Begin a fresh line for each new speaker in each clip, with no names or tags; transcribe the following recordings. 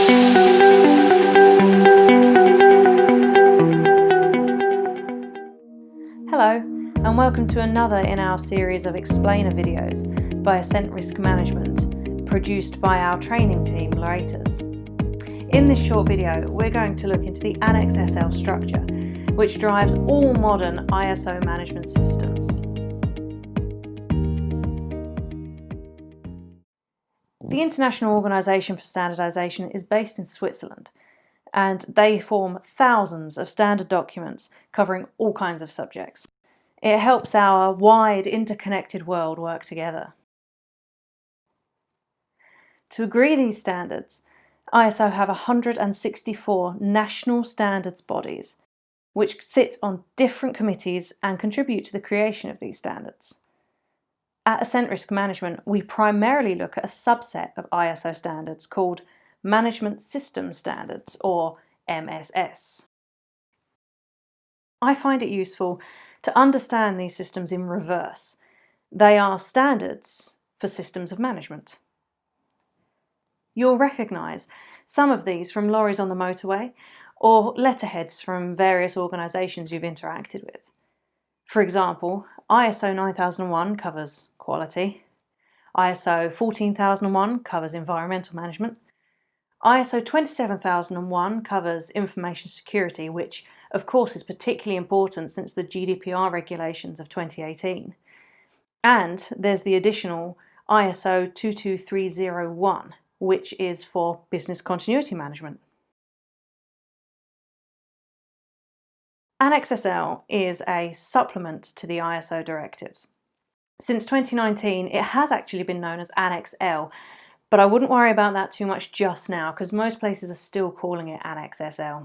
Hello, and welcome to another in our series of explainer videos by Assent Risk Management, produced by our training team, Lorators. In this short video, we're going to look into the Annex SL structure, which drives all modern ISO management systems. The International Organisation for Standardization is based in Switzerland, and they form thousands of standard documents covering all kinds of subjects. It helps our wide, interconnected world work together. To agree these standards, ISO have 164 national standards bodies, which sit on different committees and contribute to the creation of these standards. At Assent Risk Management, we primarily look at a subset of ISO standards called Management System Standards, or MSS. I find it useful to understand these systems in reverse. They are standards for systems of management. You'll recognise some of these from lorries on the motorway or letterheads from various organisations you've interacted with. For example, ISO 9001 covers quality, ISO 14001 covers environmental management, ISO 27001 covers information security, which of course is particularly important since the GDPR regulations of 2018. And there's the additional ISO 22301, which is for business continuity management. Annex SL is a supplement to the ISO directives. Since 2019, it has actually been known as Annex L, but I wouldn't worry about that too much just now because most places are still calling it Annex SL.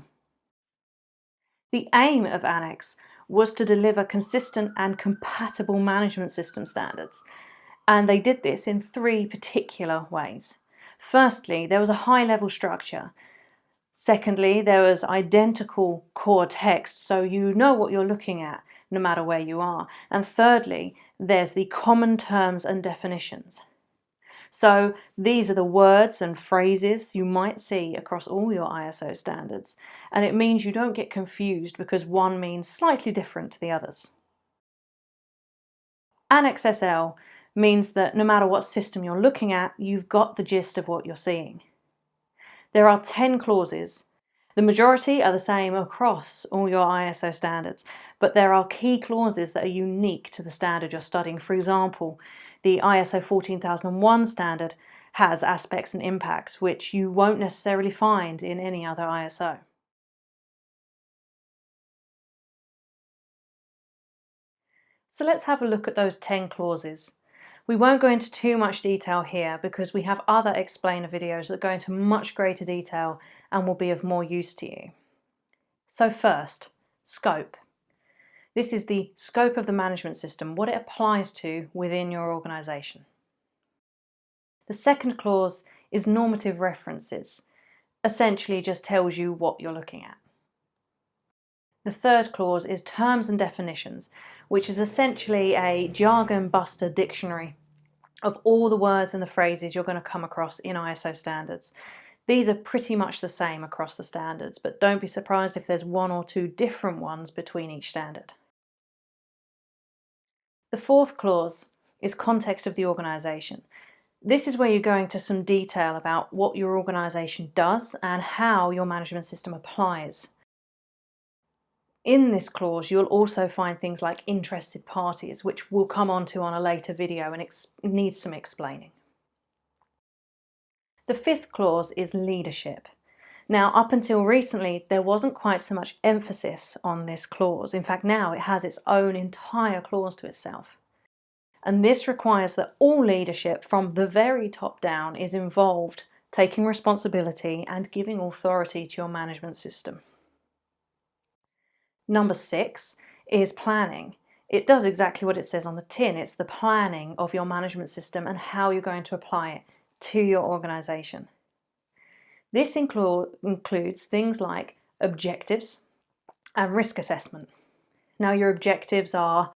The aim of Annex was to deliver consistent and compatible management system standards, and they did this in three particular ways. Firstly, there was a high-level structure. Secondly, there was identical core text, so you know what you're looking at no matter where you are. And thirdly, there's the common terms and definitions. So these are the words and phrases you might see across all your ISO standards, and it means you don't get confused because one means slightly different to the others. Annex SL means that no matter what system you're looking at, you've got the gist of what you're seeing. There are 10 clauses. The majority are the same across all your ISO standards, but there are key clauses that are unique to the standard you're studying. For example, the ISO 14001 standard has aspects and impacts which you won't necessarily find in any other ISO. So let's have a look at those 10 clauses. We won't go into too much detail here because we have other explainer videos that go into much greater detail and will be of more use to you. So first, scope. This is the scope of the management system, what it applies to within your organisation. The second clause is normative references, essentially just tells you what you're looking at. The third clause is terms and definitions, which is essentially a jargon buster dictionary of all the words and the phrases you're going to come across in ISO standards. These are pretty much the same across the standards, but don't be surprised if there's one or two different ones between each standard. The fourth clause is context of the organisation. This is where you're going to some detail about what your organisation does and how your management system applies. In this clause, you'll also find things like interested parties, which we'll come on to on a later video and needs some explaining. The fifth clause is leadership. Now, up until recently, there wasn't quite so much emphasis on this clause. In fact, now it has its own entire clause to itself. And this requires that all leadership from the very top down is involved, taking responsibility and giving authority to your management system. Number 6 is planning. It does exactly what it says on the tin. It's the planning of your management system and how you're going to apply it to your organisation. This includes things like objectives and risk assessment. Now, your objectives are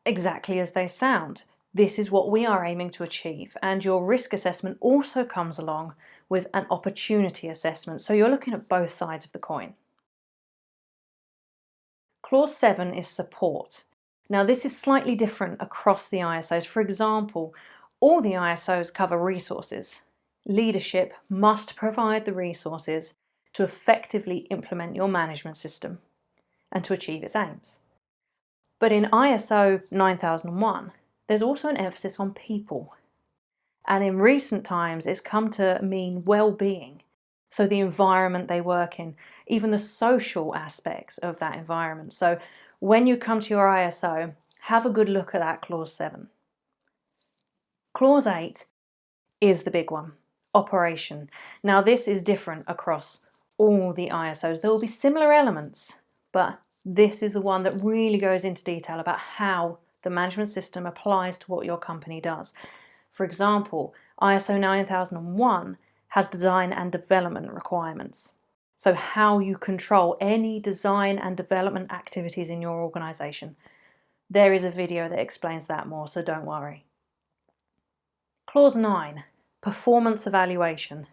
exactly as they sound. This is what we are aiming to achieve, and your risk assessment also comes along with an opportunity assessment. So you're looking at both sides of the coin. Clause 7 is support. Now this is slightly different across the ISOs. For example, all the ISOs cover resources. Leadership must provide the resources to effectively implement your management system and to achieve its aims. But in ISO 9001, there's also an emphasis on people. And in recent times, it's come to mean well-being. So the environment they work in, even the social aspects of that environment. So when you come to your ISO, have a good look at that Clause 7. Clause 8 is the big one, operation. Now this is different across all the ISOs. There will be similar elements, but this is the one that really goes into detail about how the management system applies to what your company does. For example, ISO 9001 has design and development requirements. So how you control any design and development activities in your organisation. There is a video that explains that more, so don't worry. Clause 9, performance evaluation,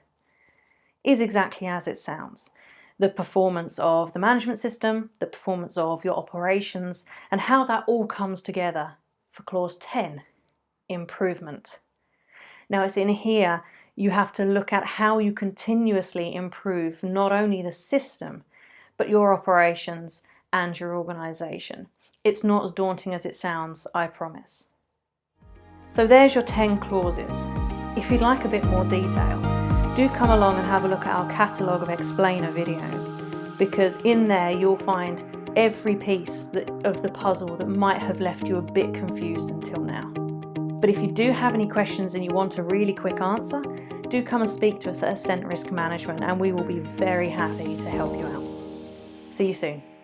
is exactly as it sounds. The performance of the management system, the performance of your operations, and how that all comes together for Clause 10, improvement. Now it's in here you have to look at how you continuously improve not only the system, but your operations and your organisation. It's not as daunting as it sounds, I promise. So there's your 10 clauses. If you'd like a bit more detail, do come along and have a look at our catalogue of explainer videos, because in there you'll find every piece of the puzzle that might have left you a bit confused until now. But if you do have any questions and you want a really quick answer, do come and speak to us at Assent Risk Management and we will be very happy to help you out. See you soon.